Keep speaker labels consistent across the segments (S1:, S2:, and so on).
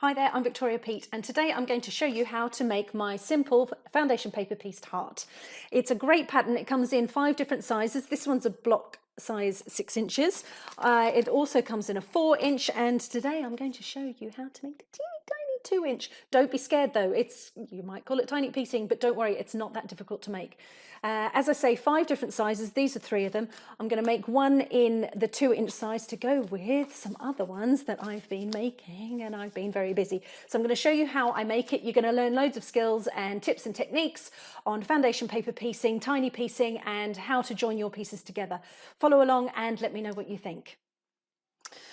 S1: Hi there, I'm Victoria Peat, and today I'm going to show you how to make my simple foundation paper pieced heart. It's a great pattern. It comes in 5 different sizes. This one's a block size 6 inches. It also comes in a 4-inch, and today I'm going to show you how to make the teeny tiny 2-inch. Don't be scared though, you might call it tiny piecing, but don't worry, it's not that difficult to make. As I say, 5 different sizes. These are 3 of them. I'm going to make one in the 2-inch size to go with some other ones that I've been making, and I've been very busy. So I'm going to show you how I make it. You're going to learn loads of skills and tips and techniques on foundation paper piecing, tiny piecing, and how to join your pieces together. Follow along and let me know what you think.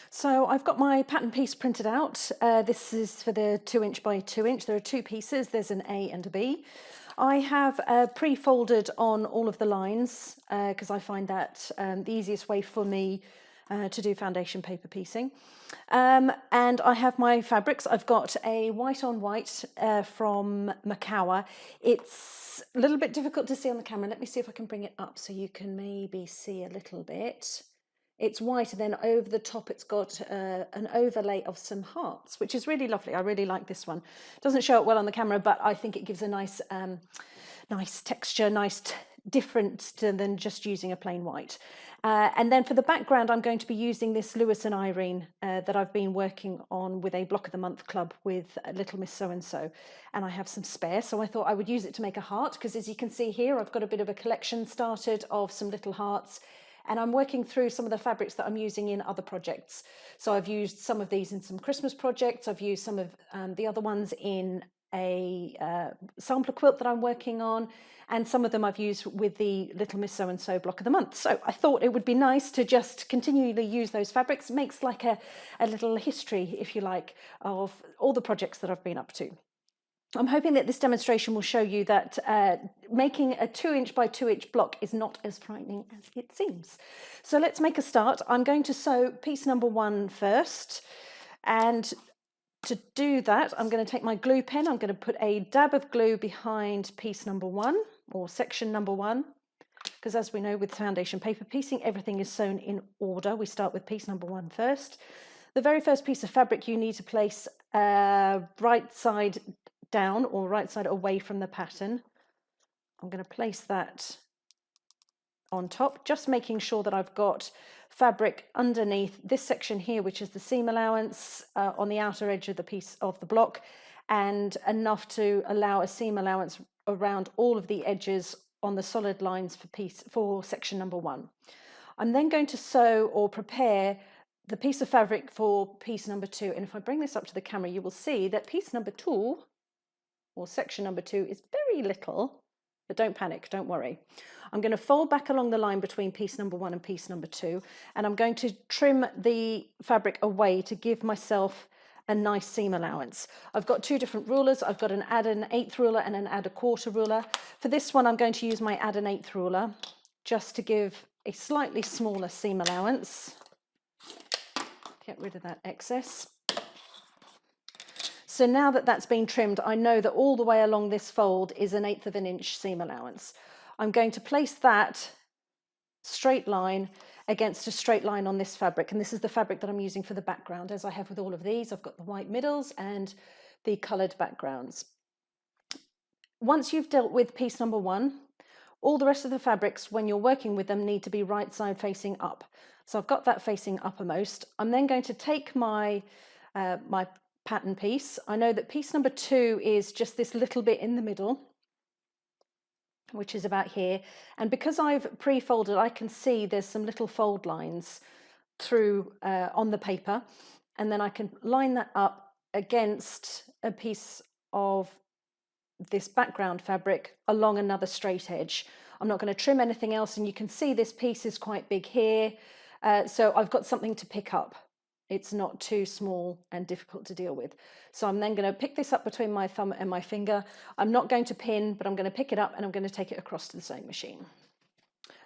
S1: So I've got my pattern piece printed out. This is for the 2-inch by 2-inch. There are 2 pieces. There's an A and a B. I have pre-folded on all of the lines because I find that the easiest way for me to do foundation paper piecing. And I have my fabrics. I've got a white on white from Macawa. It's a little bit difficult to see on the camera. Let me see if I can bring it up so you can maybe see a little bit. It's white, and then over the top it's got an overlay of some hearts, which is really lovely. I really like this one. It doesn't show it well on the camera, but I think it gives a nice nice texture, different than just using a plain white. And then for the background, I'm going to be using this Lewis and Irene that I've been working on with a Block of the Month club with Little Miss So-and-so. And I have some spare, so I thought I would use it to make a heart, because as you can see here, I've got a bit of a collection started of some little hearts. And I'm working through some of the fabrics that I'm using in other projects. So I've used some of these in some Christmas projects. I've used some of the other ones in a sampler quilt that I'm working on, and some of them I've used with the Little Miss So-and-so Block of the Month. So I thought it would be nice to just continually use those fabrics. It makes like a little history, if you like, of all the projects that I've been up to. I'm hoping that this demonstration will show you that making a 2-inch by 2-inch block is not as frightening as it seems. So let's make a start. I'm going to sew piece number 1 first, and to do that I'm going to take my glue pen. I'm going to put a dab of glue behind piece number 1, or section number 1, because as we know with foundation paper piecing, everything is sewn in order. We start with piece number 1 first. The very first piece of fabric you need to place right side down, or right side away from the pattern. I'm going to place that on top, just making sure that I've got fabric underneath this section here, which is the seam allowance on the outer edge of the piece of the block, and enough to allow a seam allowance around all of the edges on the solid lines for section number 1. I'm then going to sew or prepare the piece of fabric for piece number 2, and if I bring this up to the camera, you will see that piece number 2, or section number 2, is very little, but don't panic, don't worry. I'm going to fold back along the line between piece number 1 and piece number 2, and I'm going to trim the fabric away to give myself a nice seam allowance. I've got 2 different rulers. I've got an add an 1/8 ruler and an add a 1/4 ruler. For this one, I'm going to use my add an 1/8 ruler just to give a slightly smaller seam allowance. Get rid of that excess. So now that that's been trimmed, I know that all the way along this fold is an 1/8 of an inch seam allowance. I'm going to place that straight line against a straight line on this fabric, and this is the fabric that I'm using for the background. As I have with all of these, I've got the white middles and the coloured backgrounds. Once you've dealt with piece number 1, all the rest of the fabrics, when you're working with them, need to be right side facing up. So I've got that facing uppermost. I'm then going to take my my pattern piece. I know that piece number 2 is just this little bit in the middle, which is about here, and because I've pre-folded, I can see there's some little fold lines through on the paper, and then I can line that up against a piece of this background fabric along another straight edge. I'm not going to trim anything else, and you can see this piece is quite big here, so I've got something to pick up. It's not too small and difficult to deal with. So I'm then going to pick this up between my thumb and my finger. I'm not going to pin, but I'm going to pick it up and I'm going to take it across to the sewing machine.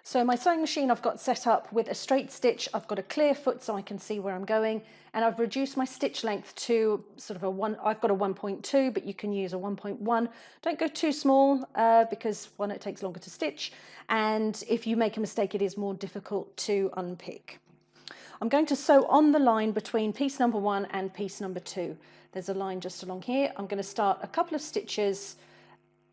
S1: So my sewing machine I've got set up with a straight stitch. I've got a clear foot so I can see where I'm going, and I've reduced my stitch length to sort of a 1. I've got a 1.2, but you can use a 1.1. Don't go too small because 1, it takes longer to stitch, and if you make a mistake, it is more difficult to unpick. I'm going to sew on the line between piece number 1 and piece number 2. There's a line just along here. I'm going to start a couple of stitches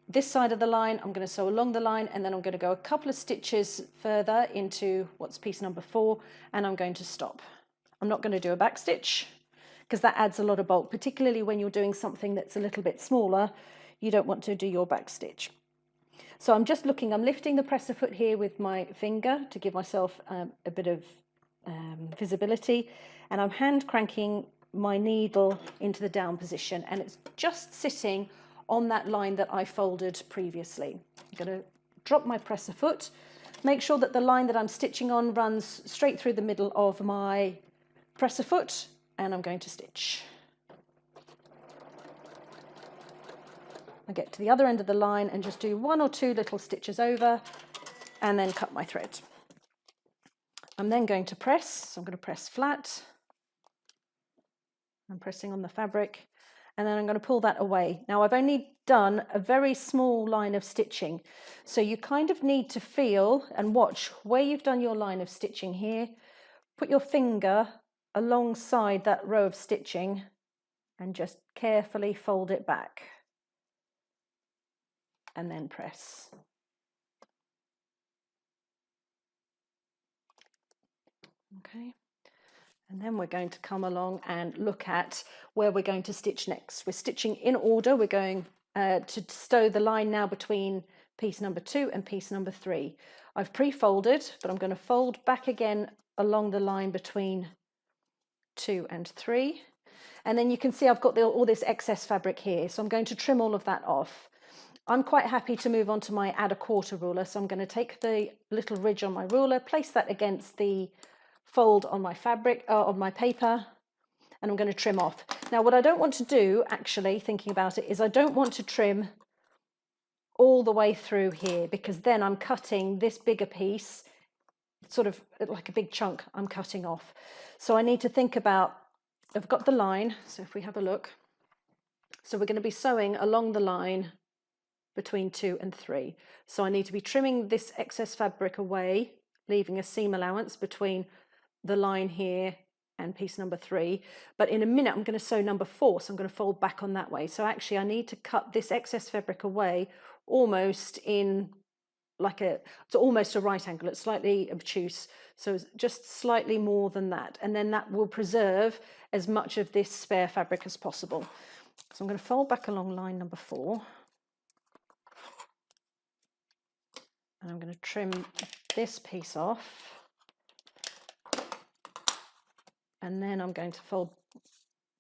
S1: this side of the line, I'm going to sew along the line, and then I'm going to go a couple of stitches further into what's piece number 4, and I'm going to stop. I'm not going to do a back stitch because that adds a lot of bulk, particularly when you're doing something that's a little bit smaller. You don't want to do your back stitch. So I'm just looking, I'm lifting the presser foot here with my finger to give myself a bit of visibility, and I'm hand cranking my needle into the down position, and it's just sitting on that line that I folded previously. I'm going to drop my presser foot, make sure that the line that I'm stitching on runs straight through the middle of my presser foot, and I'm going to stitch. I get to the other end of the line and just do 1 or 2 little stitches over and then cut my thread. I'm then going to press, so I'm going to press flat. I'm pressing on the fabric, and then I'm going to pull that away. Now I've only done a very small line of stitching, so you kind of need to feel and watch where you've done your line of stitching here. Put your finger alongside that row of stitching and just carefully fold it back and then press. Okay. And then we're going to come along and look at where we're going to stitch next. We're stitching in order. We're going to stow the line now between piece number 2 and piece number 3. I've pre-folded, but I'm going to fold back again along the line between 2 and 3. And then you can see I've got all this excess fabric here, so I'm going to trim all of that off. I'm quite happy to move on to my add a quarter ruler, so I'm going to take the little ridge on my ruler, place that against the fold on my fabric, on my paper, and I'm going to trim off. Now what I don't want to do, actually, thinking about it, is I don't want to trim all the way through here, because then I'm cutting this bigger piece, sort of like a big chunk I'm cutting off. So I need to think about, I've got the line, so if we have a look, so we're going to be sewing along the line between 2 and 3. So I need to be trimming this excess fabric away, leaving a seam allowance between the line here and piece number 3, but in a minute I'm going to sew number 4, so I'm going to fold back on that way. So actually I need to cut this excess fabric away almost in like it's almost a right angle. It's slightly obtuse, so it's just slightly more than that, and then that will preserve as much of this spare fabric as possible. So I'm going to fold back along line number 4, and I'm going to trim this piece off. And then I'm going to fold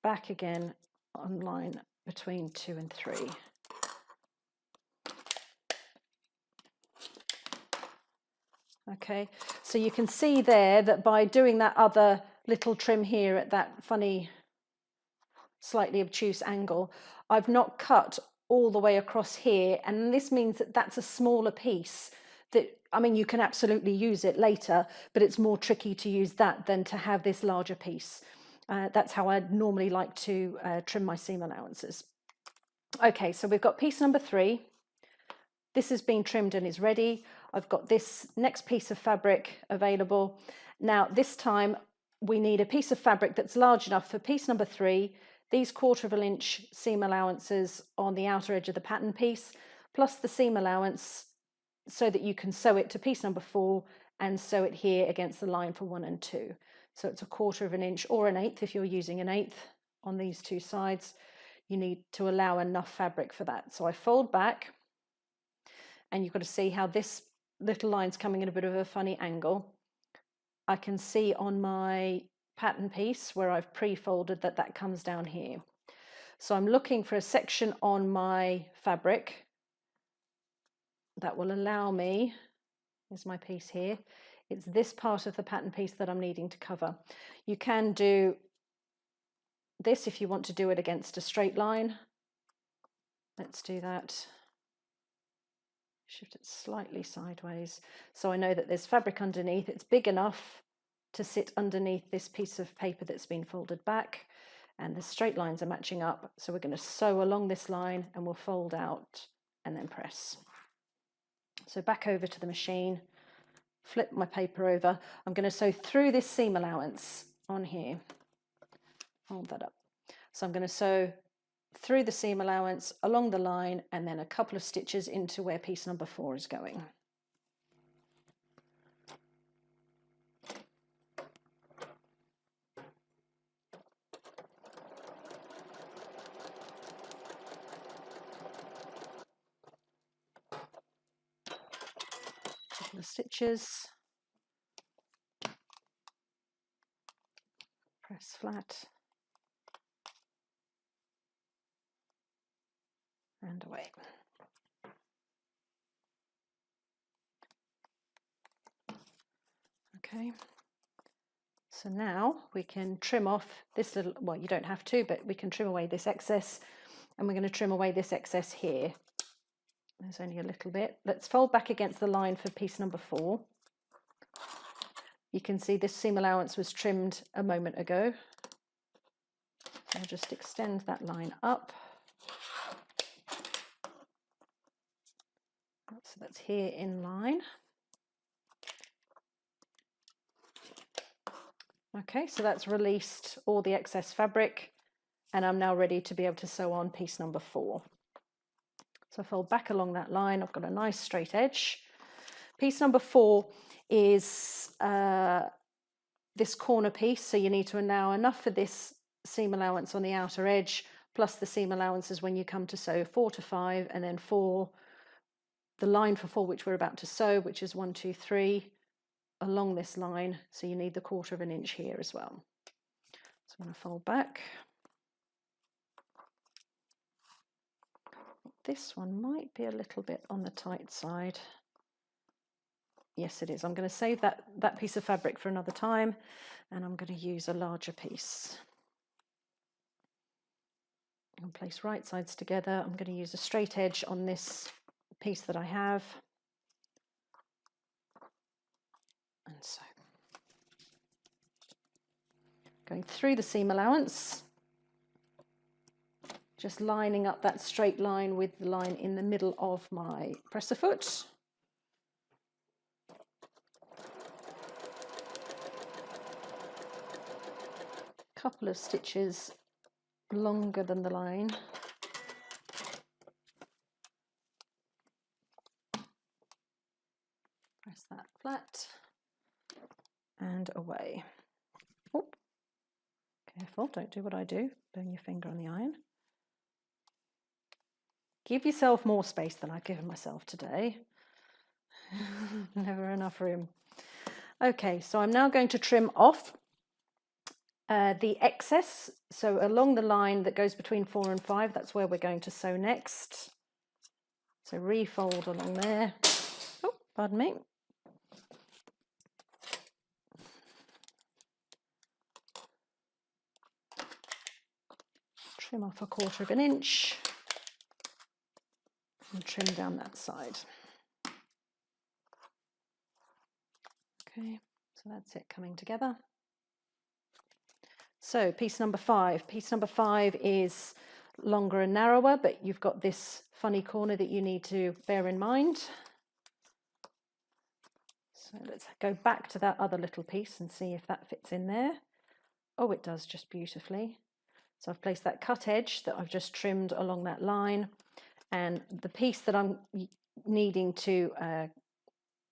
S1: back again on line between 2 and 3. Okay, so you can see there that by doing that other little trim here at that funny, slightly obtuse angle, I've not cut all the way across here, and this means that that's a smaller piece. That, I mean, you can absolutely use it later, but it's more tricky to use that than to have this larger piece. That's how I normally like to trim my seam allowances. Okay, so we've got piece number 3. This has been trimmed and is ready. I've got this next piece of fabric available. Now, this time we need a piece of fabric that's large enough for piece number 3, these 1/4 inch seam allowances on the outer edge of the pattern piece, plus the seam allowance, so that you can sew it to piece number 4 and sew it here against the line for 1 and 2. So it's a 1/4 inch or an 1/8 if you're using an 1/8 on these two sides. You need to allow enough fabric for that. So I fold back, and you've got to see how this little line's coming at a bit of a funny angle. I can see on my pattern piece where I've pre-folded that comes down here. So I'm looking for a section on my fabric that will allow me, here's my piece here, it's this part of the pattern piece that I'm needing to cover. You can do this if you want to do it against a straight line. Let's do that. Shift it slightly sideways so I know that there's fabric underneath. It's big enough to sit underneath this piece of paper that's been folded back, and the straight lines are matching up. So we're going to sew along this line and we'll fold out and then press. So back over to the machine, flip my paper over. I'm going to sew through this seam allowance on here. Hold that up. So I'm going to sew through the seam allowance along the line and then a couple of stitches into where piece number 4 is going. Couple of stitches, press flat and away. Okay, so now we can trim off this little, well, you don't have to, but we can trim away this excess, and we're going to trim away this excess here. There's only a little bit. Let's fold back against the line for piece number 4. You can see this seam allowance was trimmed a moment ago. I'll just extend that line up. So that's here in line. Okay, so that's released all the excess fabric, and I'm now ready to be able to sew on piece number 4. So I fold back along that line. I've got a nice straight edge. Piece number 4 is this corner piece, so you need to allow enough for this seam allowance on the outer edge, plus the seam allowances when you come to sew 4 to 5, and then 4, the line for 4 which we're about to sew, which is 1, 2, 3, along this line, so you need the 1/4 of an inch here as well. So I'm going to fold back. This one might be a little bit on the tight side. Yes, it is. I'm going to save that piece of fabric for another time, and I'm going to use a larger piece. I'll place right sides together. I'm going to use a straight edge on this piece that I have. And so, going through the seam allowance, just lining up that straight line with the line in the middle of my presser foot. Couple of stitches longer than the line. Press that flat and away. Oh, careful, don't do what I do, burn your finger on the iron. Give yourself more space than I've given myself today. Never enough room. Okay, so I'm now going to trim off the excess. So along the line that goes between 4 and 5, that's where we're going to sew next. So refold along there. Oh, pardon me. Trim off 1/4 of an inch. And trim down that side. Okay, so that's it coming together. So piece number 5. Piece number 5 is longer and narrower, but you've got this funny corner that you need to bear in mind. So let's go back to that other little piece and see if that fits in there. Oh, it does just beautifully. So I've placed that cut edge that I've just trimmed along that line, and the piece that I'm needing to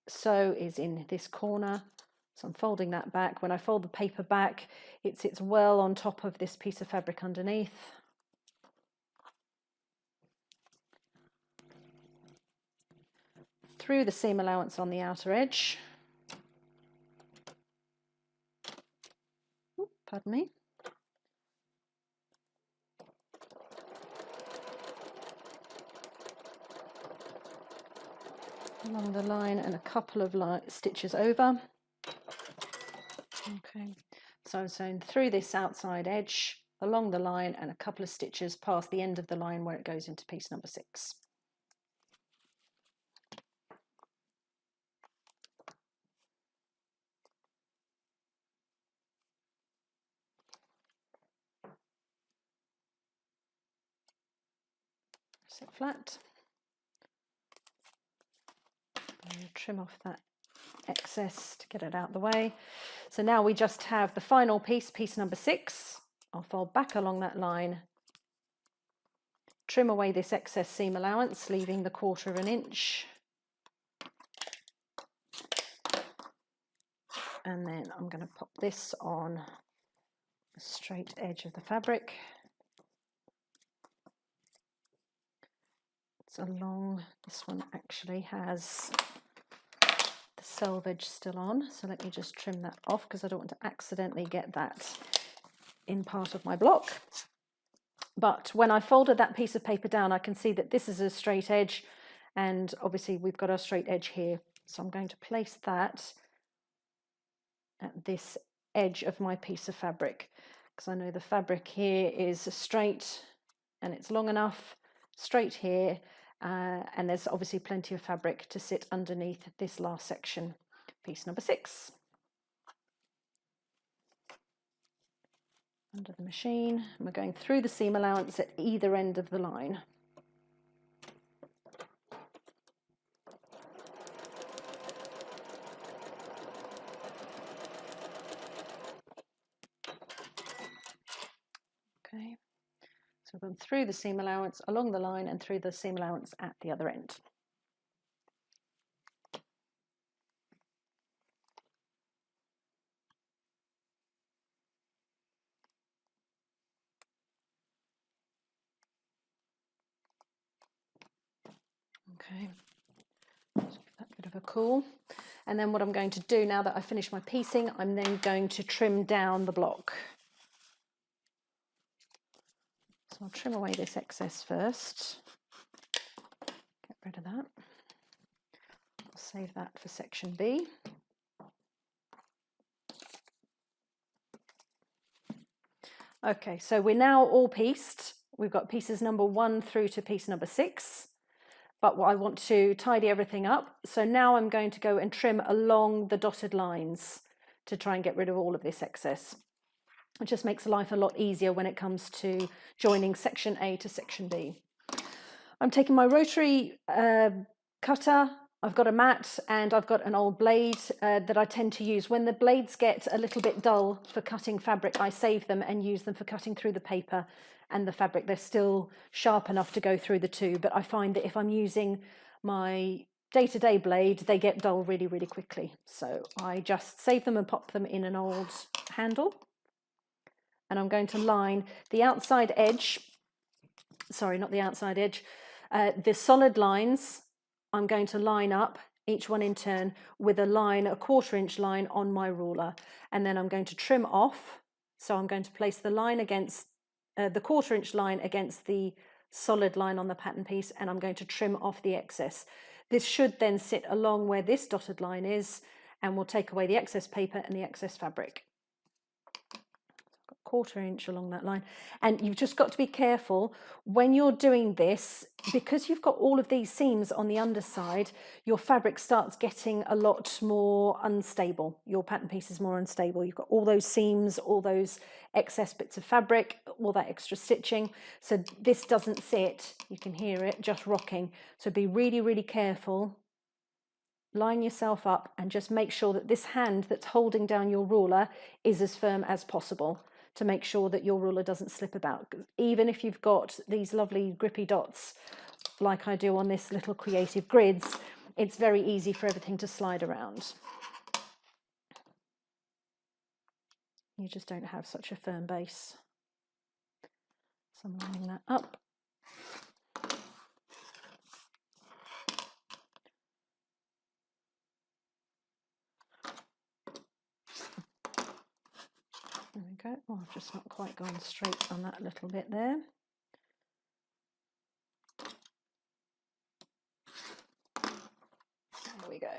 S1: sew is in this corner. So I'm folding that back. When I fold the paper back, it sits well on top of this piece of fabric underneath. Through the seam allowance on the outer edge. Ooh, pardon me. Along the line and a couple of stitches over. Okay, so I'm sewing through this outside edge, along the line, and a couple of stitches past the end of the line where it goes into piece number 6. Sit flat. I'm going to trim off that excess to get it out of the way. So now we just have the final piece, piece number 6. I'll fold back along that line, trim away this excess seam allowance, leaving the 1/4 inch. And then I'm going to pop this on the straight edge of the fabric. It's along, this one actually has the selvage still on, so let me just trim that off because I don't want to accidentally get that in part of my block. But when I folded that piece of paper down, I can see that this is a straight edge, and obviously we've got our straight edge here. So I'm going to place that at this edge of my piece of fabric, because I know the fabric here is straight and it's long enough, straight here, and there's obviously plenty of fabric to sit underneath this last section, piece number 6. Under the machine, and we're going through the seam allowance at either end of the line. Okay, so we've gone through the seam allowance, along the line, and through the seam allowance at the other end. Okay, just give that a bit of a cool. And then what I'm going to do now that I've finished my piecing, I'm then going to trim down the block. So I'll trim away this excess first. Get rid of that. I'll save that for section B. Okay, so we're now all pieced. We've got pieces number 1 through to piece number 6. But I want to tidy everything up. So now I'm going to go and trim along the dotted lines to try and get rid of all of this excess. It just makes life a lot easier when it comes to joining section A to section B. I'm taking my rotary cutter. I've got a mat and I've got an old blade that I tend to use. When the blades get a little bit dull for cutting fabric, I save them and use them for cutting through the paper and the fabric. They're still sharp enough to go through the two, but I find that if I'm using my day-to-day blade, they get dull really, really quickly. So I just save them and pop them in an old handle. And I'm going to line the outside edge, sorry, not the outside edge, the solid lines. I'm going to line up each one in turn with a line, a 1/4 inch line on my ruler, and then I'm going to trim off. So I'm going to place the line against the 1/4 inch line against the solid line on the pattern piece, and I'm going to trim off the excess. This should then sit along where this dotted line is, and we'll take away the excess paper and the excess fabric. 1/4 inch along that line. And you've just got to be careful when you're doing this, because you've got all of these seams on the underside, your fabric starts getting a lot more unstable. Your pattern piece is more unstable. You've got all those seams, all those excess bits of fabric, all that extra stitching. So this doesn't sit, you can hear it just rocking. So be really, really careful. Line yourself up and just make sure that this hand that's holding down your ruler is as firm as possible, to make sure that your ruler doesn't slip about. Even if you've got these lovely grippy dots like I do on this little creative grids, it's very easy for everything to slide around. You just don't have such a firm base. So I'm lining that up. There we go. Oh, I've just not quite gone straight on that little bit there. There we go.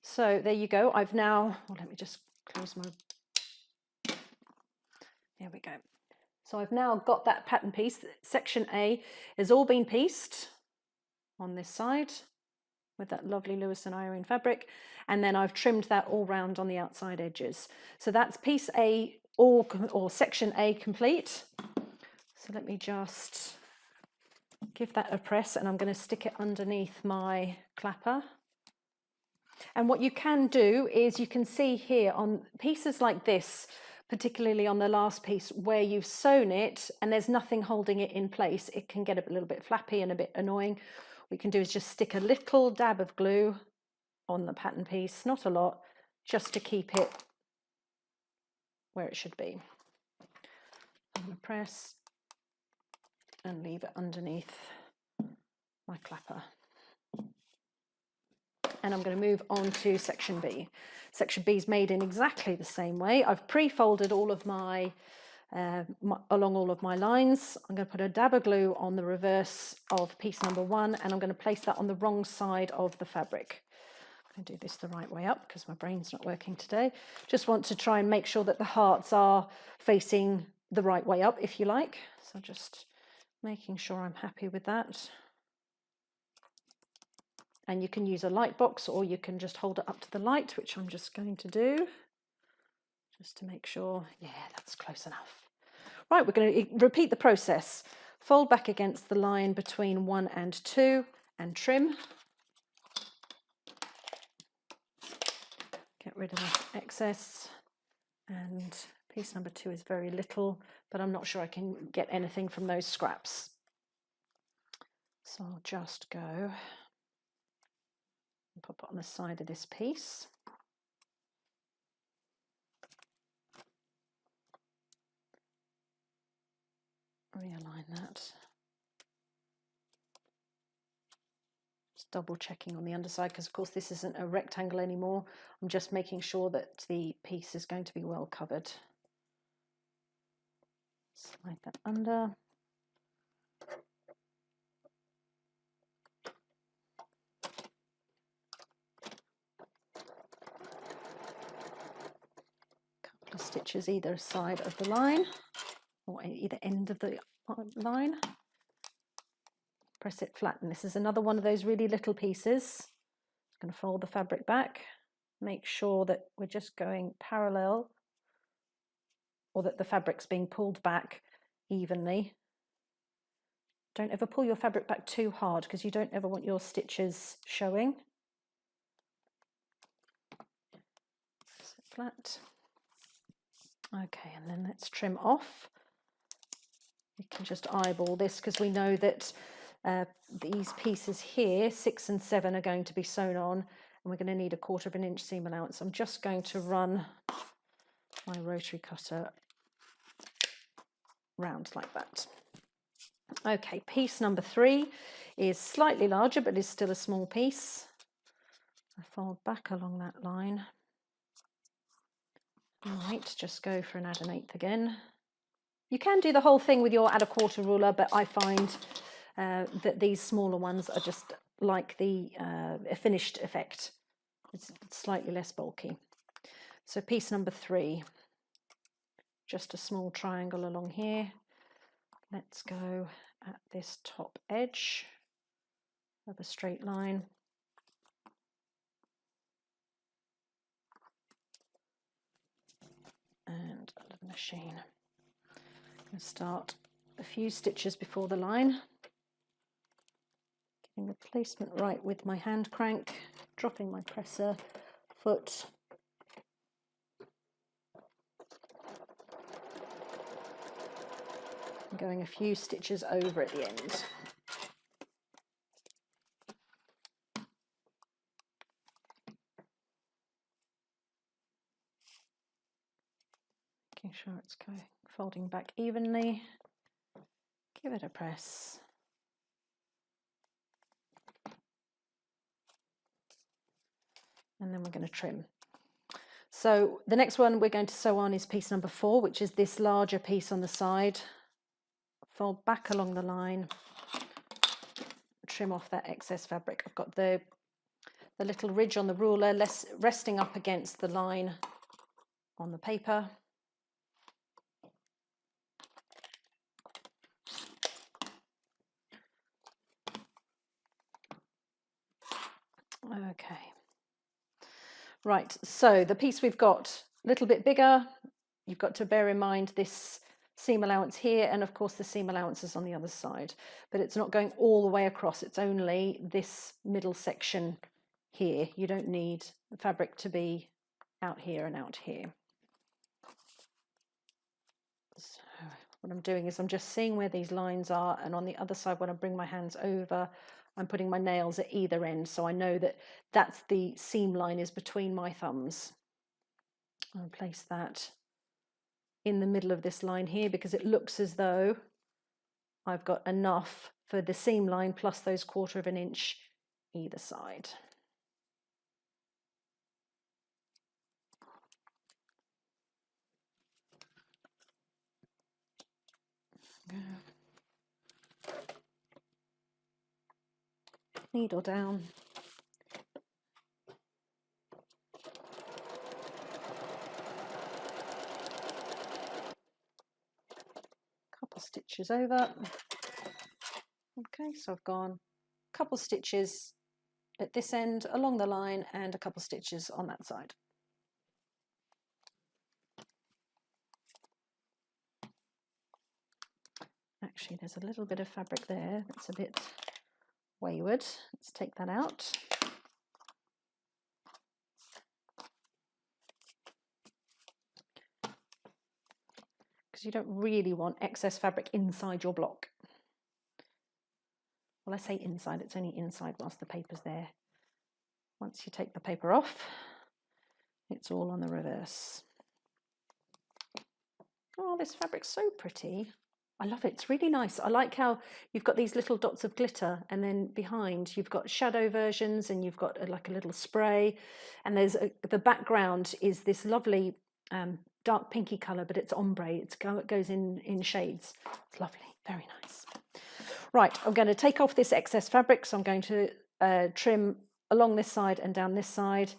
S1: So there you go. I've now, well, let me just close my, there we go. So I've now got that pattern piece. Section A has all been pieced on this side with that lovely Lewis and Irene fabric, and then I've trimmed that all round on the outside edges. So that's piece A, or section A complete. So let me just give that a press, and I'm going to stick it underneath my clapper. And what you can do is you can see here on pieces like this, particularly on the last piece where you've sewn it and there's nothing holding it in place, it can get a little bit flappy and a bit annoying. What you can do is just stick a little dab of glue on the pattern piece, not a lot, just to keep it where it should be. I'm going to press and leave it underneath my clapper. And I'm going to move on to section B. Section B is made in exactly the same way. I've pre-folded all of my, along all of my lines. I'm going to put a dab of glue on the reverse of piece number 1, and I'm going to place that on the wrong side of the fabric. I'm going to do this the right way up because my brain's not working today. Just want to try and make sure that the hearts are facing the right way up, if you like. So just making sure I'm happy with that. And you can use a light box or you can just hold it up to the light, which I'm just going to do, just to make sure, yeah, that's close enough. Right, we're going to repeat the process. Fold back against the line between 1 and 2 and trim. Get rid of the excess. And piece number 2 is very little, but I'm not sure I can get anything from those scraps. So I'll just go and pop it on the side of this piece. Realign that. Just double checking on the underside because of course this isn't a rectangle anymore. I'm just making sure that the piece is going to be well covered. Slide that under. Couple of stitches either side of the line or either end of the line. Press it flat, and this is another one of those really little pieces. I'm going to fold the fabric back, make sure that we're just going parallel or that the fabric's being pulled back evenly. Don't ever pull your fabric back too hard because you don't ever want your stitches showing. Press it flat. Okay, and then let's trim off. We can just eyeball this because we know that these pieces here, 6 and 7, are going to be sewn on, and we're going to need 1/4 inch seam allowance. I'm just going to run my rotary cutter round like that. Okay, piece number 3 is slightly larger, but is still a small piece. I fold back along that line. I might just go for an add 1/8 again. You can do the whole thing with your add 1/4 ruler, but I find that these smaller ones are just like the finished effect. It's slightly less bulky. So piece number 3, just a small triangle along here. Let's go at this top edge of a straight line. And a little machine. I'm going to start a few stitches before the line. Getting the placement right with my hand crank, dropping my presser foot. And going a few stitches over at the end. Making sure it's folding back evenly. Give it a press. And then we're going to trim. So the next one we're going to sew on is piece number 4, which is this larger piece on the side. Fold back along the line, trim off that excess fabric. I've got the little ridge on the ruler resting up against the line on the paper. Okay. Right, so the piece we've got a little bit bigger. You've got to bear in mind this seam allowance here, and of course the seam allowance is on the other side, but it's not going all the way across. It's only this middle section here. You don't need the fabric to be out here and out here. So what I'm doing is I'm just seeing where these lines are, and on the other side, when I bring my hands over, I'm putting my nails at either end, so I know that that's the seam line is between my thumbs. I'll place that in the middle of this line here because it looks as though I've got enough for the seam line plus those 1/4 of an inch either side. Needle down. Couple stitches over. Okay, so I've gone a couple stitches at this end along the line and a couple stitches on that side. Actually, there's a little bit of fabric there that's a bit wayward. Let's take that out. Because you don't really want excess fabric inside your block. Well, I say inside, it's only inside whilst the paper's there. Once you take the paper off, it's all on the reverse. Oh, this fabric's so pretty. I love it, it's really nice. I like how you've got these little dots of glitter, and then behind you've got shadow versions, and you've got like a little spray, and there's the background is this lovely dark pinky colour, but it's ombre, it goes in shades. It's lovely, very nice. Right, I'm going to take off this excess fabric, so I'm going to trim along this side and down this side.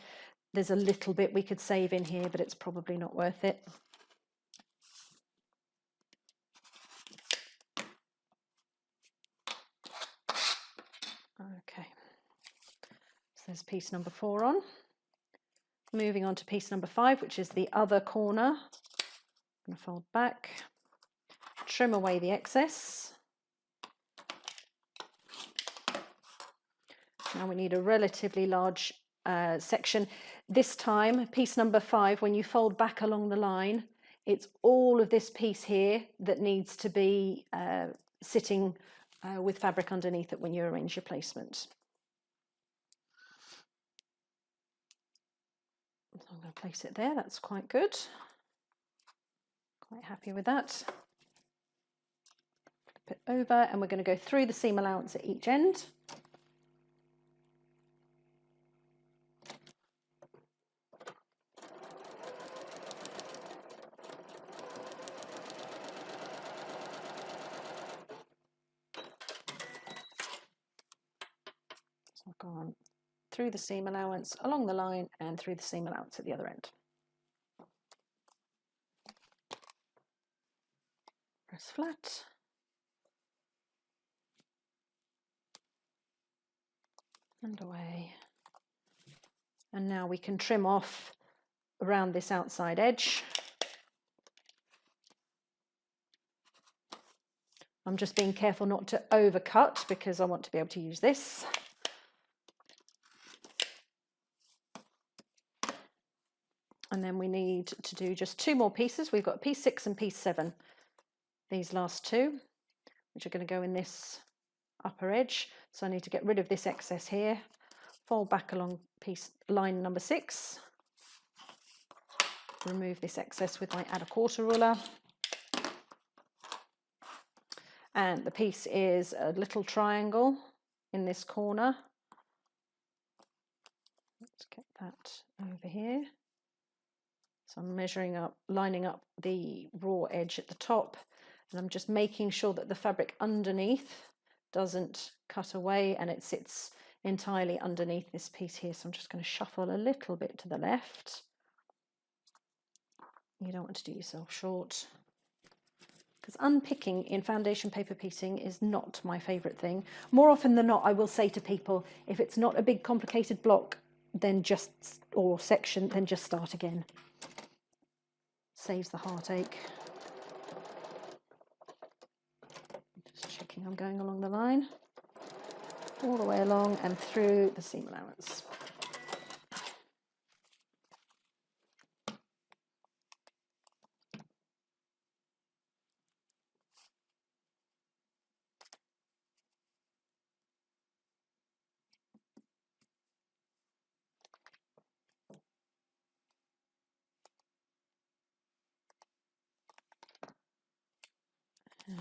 S1: There's a little bit we could save in here, but it's probably not worth it. Okay, so there's piece number 4 on. Moving on to piece number 5, which is the other corner. I'm going to fold back, trim away the excess. Now we need a relatively large section. This time, piece number 5, when you fold back along the line, it's all of this piece here that needs to be sitting with fabric underneath it when you arrange your placement. So I'm going to place it there, that's quite good. Quite happy with that. Flip it over, and we're going to go through the seam allowance at each end. So I've gone through the seam allowance along the line and through the seam allowance at the other end. Press flat. And away. And now we can trim off around this outside edge. I'm just being careful not to overcut because I want to be able to use this. And then we need to do just 2 more pieces. We've got piece 6 and piece 7. These last 2, which are going to go in this upper edge. So I need to get rid of this excess here. Fold back along line number 6. Remove this excess with my add a quarter ruler. And the piece is a little triangle in this corner. Let's get that over here. So I'm measuring up, lining up the raw edge at the top, and I'm just making sure that the fabric underneath doesn't cut away and it sits entirely underneath this piece here. So I'm just going to shuffle a little bit to the left. You don't want to do yourself short, because unpicking in foundation paper piecing is not my favourite thing. More often than not, I will say to people, if it's not a big complicated block, then or section, then just start again. Saves the heartache. Just checking I'm going along the line, all the way along and through the seam allowance. And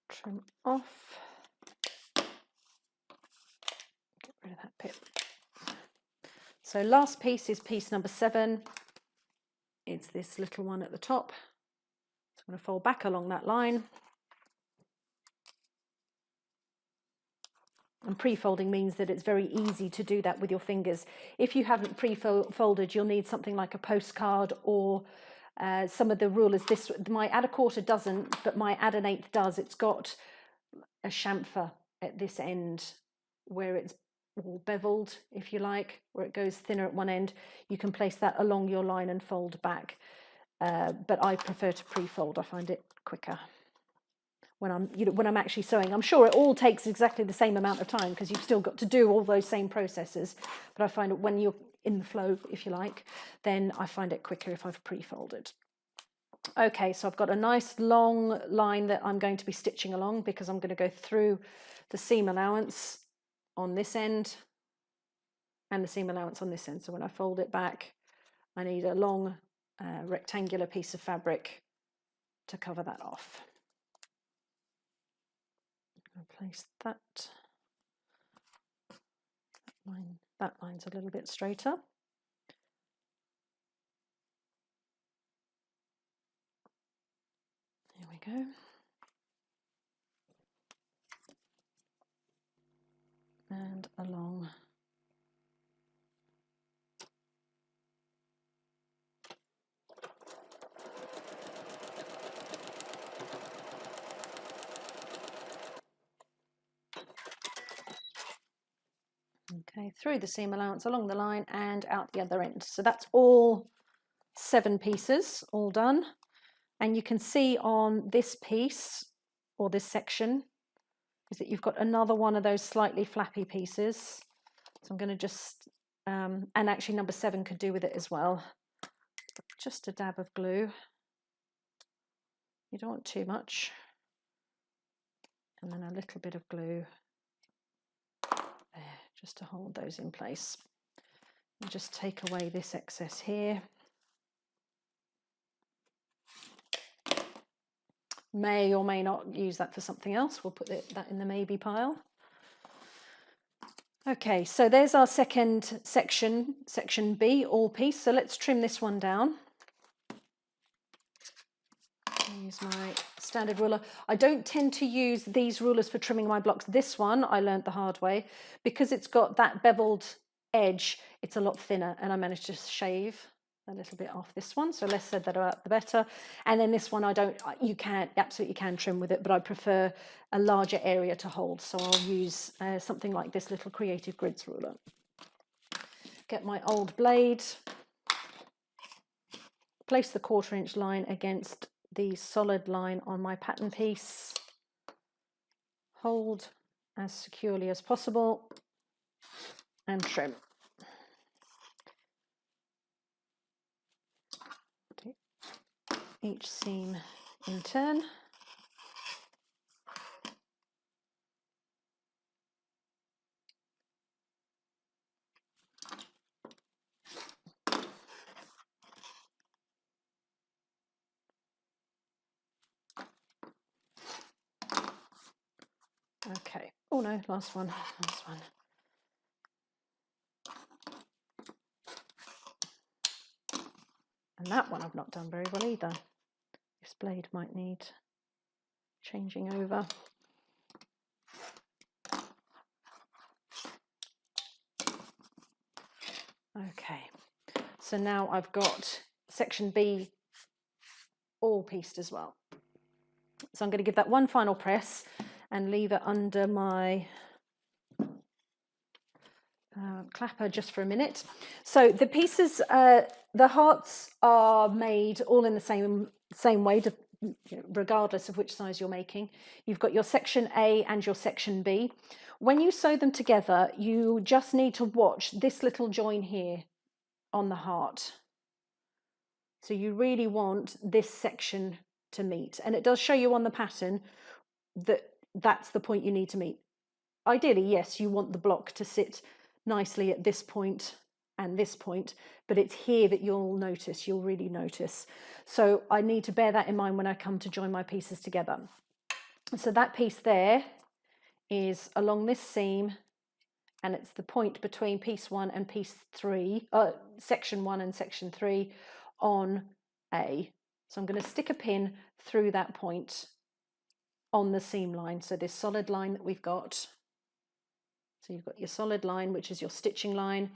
S1: trim off. Get rid of that bit. So last piece is piece number 7. It's this little one at the top. So I'm going to fold back along that line. And pre-folding means that it's very easy to do that with your fingers. If you haven't pre-folded, you'll need something like a postcard or some of the rulers. This, my add a quarter doesn't, but my add an eighth does. It's got a chamfer at this end where it's all beveled, if you like, where it goes thinner at one end. You can place that along your line and fold back. But I prefer to pre-fold. I find it quicker when I'm actually sewing. I'm sure it all takes exactly the same amount of time because you've still got to do all those same processes. But I find that when you're in the flow, if you like, then I find it quicker if I've pre-folded. Okay, so I've got a nice long line that I'm going to be stitching along because I'm going to go through the seam allowance on this end and the seam allowance on this end. So when I fold it back, I need a long rectangular piece of fabric to cover that off. I'll place that. That line's a little bit straighter. There we go. And along. Okay, through the seam allowance, along the line and out the other end. So that's all 7 pieces, all done. And you can see on this piece, or this section, is that you've got another one of those slightly flappy pieces. So I'm going to just, and actually number 7 could do with it as well. Just a dab of glue. You don't want too much. And then a little bit of glue. There, just to hold those in place. And just take away this excess here. May or may not use that for something else. We'll put that in the maybe pile. Okay, so there's our second section, section B, all piece. So let's trim this one down. Use my standard ruler. I don't tend to use these rulers for trimming my blocks. This one I learned the hard way. Because it's got that beveled edge, it's a lot thinner, and I managed to shave a little bit off this one, so less said that about the better. And then this one you absolutely can trim with it, but I prefer a larger area to hold, so I'll use something like this little Creative Grids ruler. Get my old blade, place the 1/4 inch line against the solid line on my pattern piece, hold as securely as possible and trim. Each seam in turn. Okay, oh no, last one. And that one I've not done very well either. This blade might need changing over. Okay, so now I've got section B all pieced as well. So I'm going to give that one final press and leave it under my clapper just for a minute. So the pieces, the hearts are made all in the same way, regardless of which size you're making. You've got your section A and your section B. When you sew them together, you just need to watch this little join here on the heart. So you really want this section to meet, and it does show you on the pattern that that's the point you need to meet. Ideally, yes, you want the block to sit nicely at this point and this point, but it's here that you'll really notice. So I need to bear that in mind when I come to join my pieces together. So that piece there is along this seam, and it's the point between piece 1 and piece 3, section 1 and section 3 on A. So I'm going to stick a pin through that point on the seam line. So this solid line that we've got. So you've got your solid line, which is your stitching line,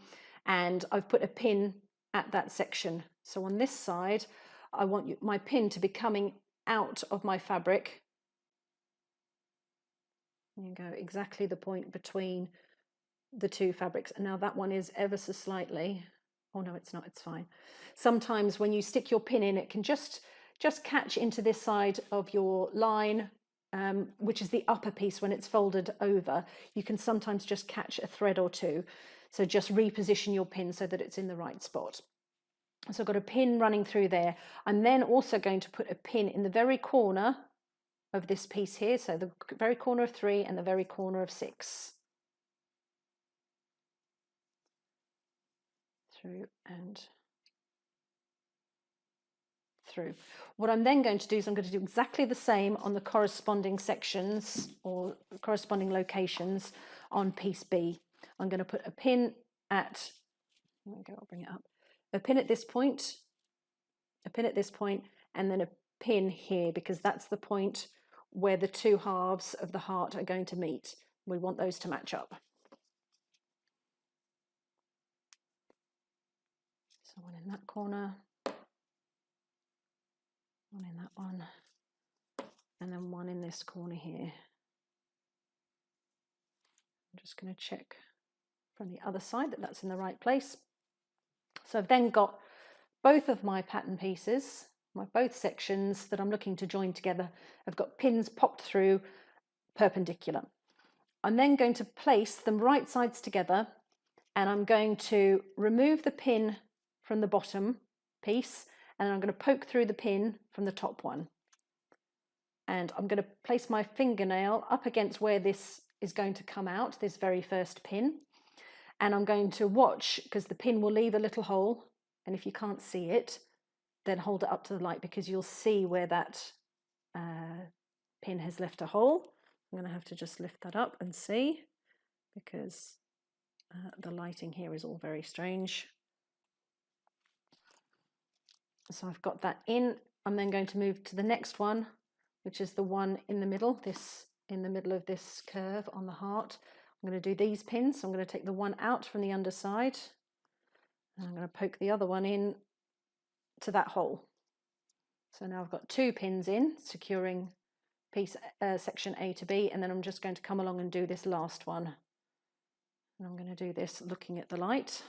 S1: and I've put a pin at that section. So on this side, I want my pin to be coming out of my fabric. You go exactly the point between the two fabrics, and now that one is ever so slightly, oh no, it's not, it's fine. Sometimes when you stick your pin in, it can just catch into this side of your line, which is the upper piece. When it's folded over, you can sometimes just catch a thread or two, so just reposition your pin so that it's in the right spot. So I've got a pin running through there. I'm then also going to put a pin in the very corner of this piece here, so the very corner of 3 and the very corner of 6. Through and through. What I'm then going to do is I'm going to do exactly the same on the corresponding sections or corresponding locations on piece B. I'm going to put a pin at, there we go, I'll bring it up, a pin at this point, a pin at this point, and then a pin here, because that's the point where the two halves of the heart are going to meet. We want those to match up. So one in that corner, one in that one, and then one in this corner here. I'm just going to check from the other side that that's in the right place. So I've then got both of my pattern pieces, both sections that I'm looking to join together. I've got pins popped through perpendicular. I'm then going to place them right sides together, and I'm going to remove the pin from the bottom piece, and I'm going to poke through the pin from the top one. And I'm going to place my fingernail up against where this is going to come out, this very first pin. And I'm going to watch, because the pin will leave a little hole, and if you can't see it, then hold it up to the light, because you'll see where that pin has left a hole. I'm going to have to just lift that up and see, because the lighting here is all very strange. So I've got that in. I'm then going to move to the next one, which is the one in the middle, in the middle of this curve on the heart. I'm going to do these pins. So I'm going to take the one out from the underside, and I'm going to poke the other one in to that hole. So now I've got 2 pins in, securing piece section A to B, and then I'm just going to come along and do this last one. And I'm going to do this looking at the light.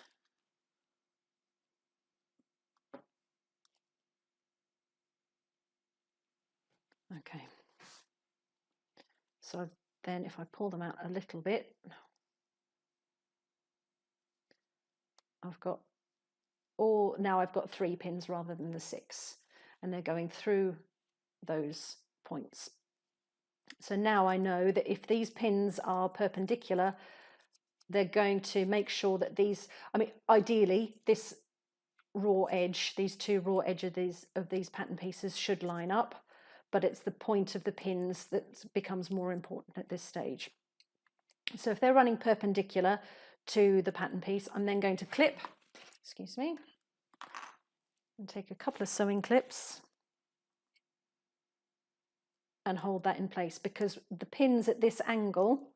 S1: Okay. So then if I pull them out a little bit, I've got now I've got 3 pins rather than the 6, and they're going through those points. So now I know that if these pins are perpendicular, they're going to make sure that these, I mean, ideally this raw edge, these 2 raw edges of these pattern pieces should line up, but it's the point of the pins that becomes more important at this stage. So if they're running perpendicular to the pattern piece, I'm then going to clip, excuse me, and take a couple of sewing clips and hold that in place, because the pins at this angle,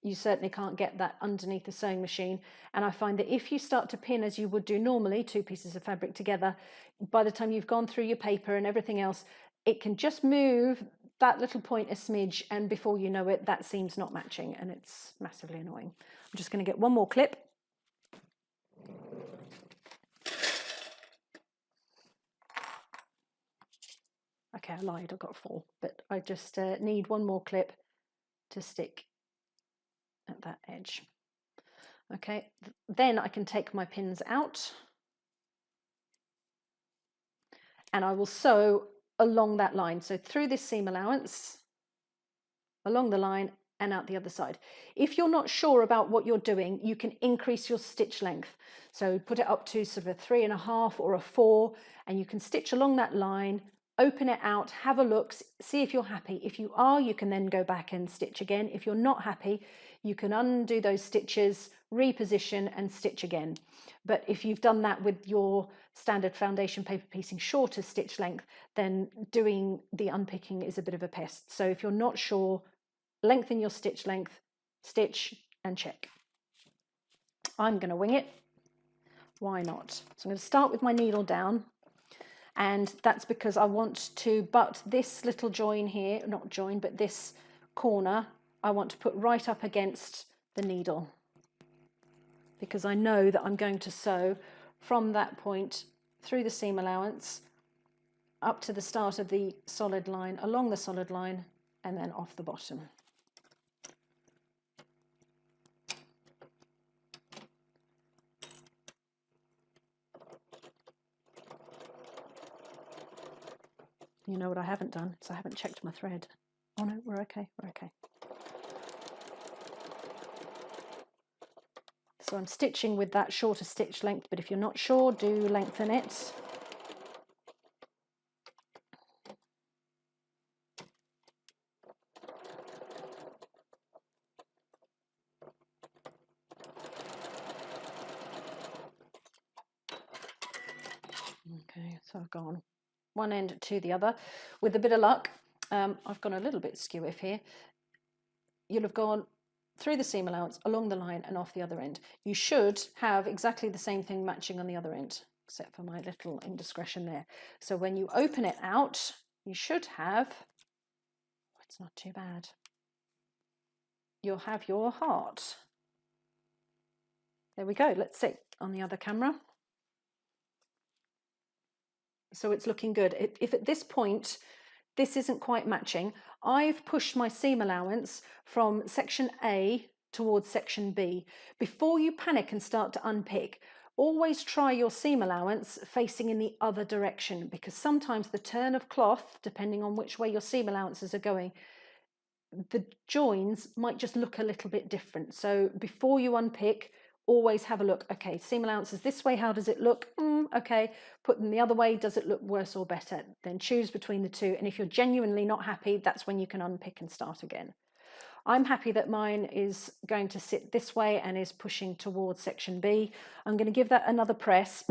S1: you certainly can't get that underneath the sewing machine. And I find that if you start to pin as you would do normally, 2 pieces of fabric together, by the time you've gone through your paper and everything else, it can just move that little point a smidge, and before you know it, that seam's not matching, and it's massively annoying. I'm just going to get one more clip. Okay, I lied, I've got 4, but I just need one more clip to stick at that edge. Okay, then I can take my pins out, and I will sew along that line. So through this seam allowance, along the line, and out the other side. If you're not sure about what you're doing, you can increase your stitch length. So put it up to sort of a 3.5 or a 4, and you can stitch along that line, open it out, have a look, see if you're happy. If you are, you can then go back and stitch again. If you're not happy, you can undo those stitches, reposition and stitch again. But if you've done that with your standard foundation paper piecing shorter stitch length, then doing the unpicking is a bit of a pest. So if you're not sure, lengthen your stitch length, stitch and check. I'm going to wing it. Why not? So I'm going to start with my needle down, and that's because I want to butt this little join here, not join, but this corner, I want to put right up against the needle, because I know that I'm going to sew from that point through the seam allowance up to the start of the solid line, along the solid line, and then off the bottom. You know what I haven't done is I haven't checked my thread. Oh no, we're okay, we're okay. So I'm stitching with that shorter stitch length, but if you're not sure, do lengthen it. Okay, so I've gone one end to the other. With a bit of luck, I've gone a little bit skew-if here. You'll have gone through the seam allowance, along the line and off the other end. You should have exactly the same thing matching on the other end, except for my little indiscretion there. So when you open it out, you should have, it's not too bad, you'll have your heart. There we go. Let's see on the other camera. So it's looking good. If at this point this isn't quite matching, I've pushed my seam allowance from section A towards section B. Before you panic and start to unpick, always try your seam allowance facing in the other direction, because sometimes the turn of cloth, depending on which way your seam allowances are going, the joins might just look a little bit different. So before you unpick, always have a look. Okay, seam allowance is this way, how does it look? Okay, put them the other way, does it look worse or better? Then choose between the two, and if you're genuinely not happy, that's when you can unpick and start again. I'm happy that mine is going to sit this way and is pushing towards section B. I'm going to give that another press.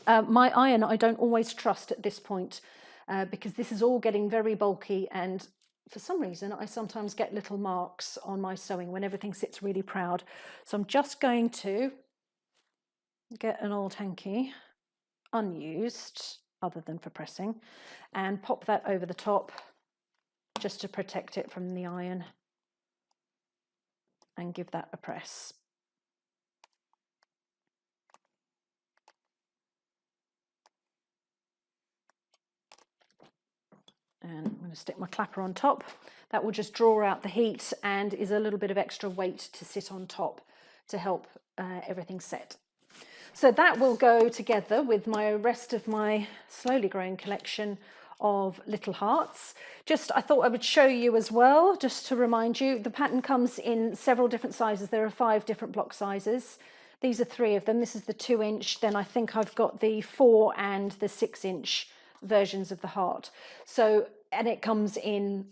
S1: My iron I don't always trust at this point because this is all getting very bulky, and for some reason I sometimes get little marks on my sewing when everything sits really proud. So I'm just going to get an old hanky, unused other than for pressing, and pop that over the top just to protect it from the iron, and give that a press. And I'm going to stick my clapper on top. That will just draw out the heat and is a little bit of extra weight to sit on top to help everything set. So that will go together with my rest of my slowly growing collection of little hearts. I thought I would show you as well, just to remind you, the pattern comes in several different sizes. There are 5 different block sizes. These are 3 of them. This is the 2-inch, then I think I've got the 4 and the 6-inch versions of the heart. So, and it comes in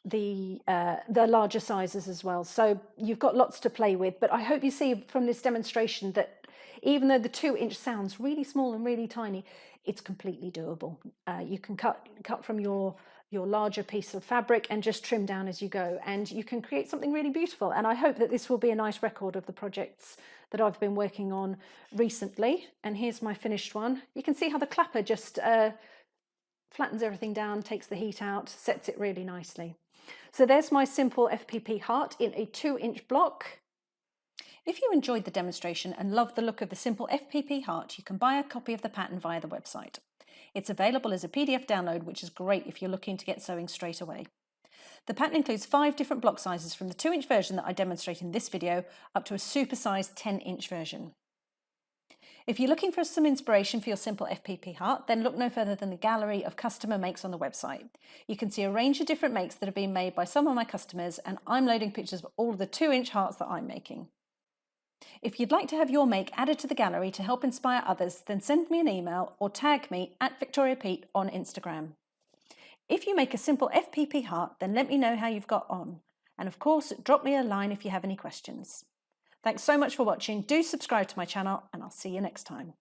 S1: the larger sizes as well. So you've got lots to play with, but I hope you see from this demonstration that even though the 2-inch sounds really small and really tiny, it's completely doable. You can cut from your larger piece of fabric and just trim down as you go, and you can create something really beautiful. And I hope that this will be a nice record of the projects that I've been working on recently. And here's my finished one. You can see how the clapper just flattens everything down, takes the heat out, sets it really nicely. So there's my Simple FPP Heart in a 2-inch block. If you enjoyed the demonstration and love the look of the Simple FPP Heart, you can buy a copy of the pattern via the website. It's available as a PDF download, which is great if you're looking to get sewing straight away. The pattern includes 5 different block sizes, from the 2-inch version that I demonstrate in this video up to a supersized 10-inch version. If you're looking for some inspiration for your Simple FPP heart, then look no further than the gallery of customer makes on the website. You can see a range of different makes that have been made by some of my customers, and I'm loading pictures of all of the 2-inch hearts that I'm making. If you'd like to have your make added to the gallery to help inspire others, then send me an email or tag me at Victoria Pete on Instagram. If you make a Simple FPP heart, then let me know how you've got on. And of course, drop me a line if you have any questions. Thanks so much for watching. Do subscribe to my channel, and I'll see you next time.